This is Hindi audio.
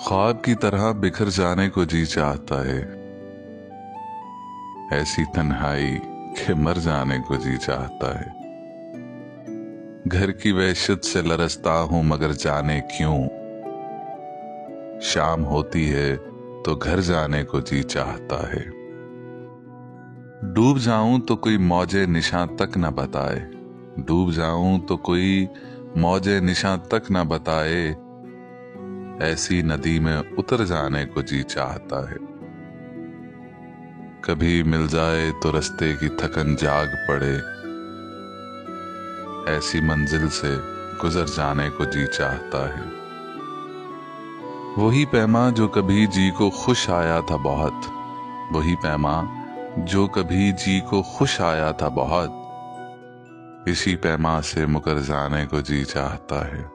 ख्वाब की तरह बिखर जाने को जी चाहता है, ऐसी तन्हाई के मर जाने को जी चाहता है। घर की वहशत से लरसता हूं मगर जाने क्यों, शाम होती है तो घर जाने को जी चाहता है। डूब जाऊं तो कोई मौजे निशां तक न बताए, डूब जाऊं तो कोई मौजे निशां तक न बताए, ऐसी नदी में उतर जाने को जी चाहता है। कभी मिल जाए तो रास्ते की थकन जाग पड़े, ऐसी मंजिल से गुजर जाने को जी चाहता है। वही पैमा जो कभी जी को खुश आया था बहुत, वही पैमा जो कभी जी को खुश आया था बहुत, इसी पैमा से मुकर जाने को जी चाहता है।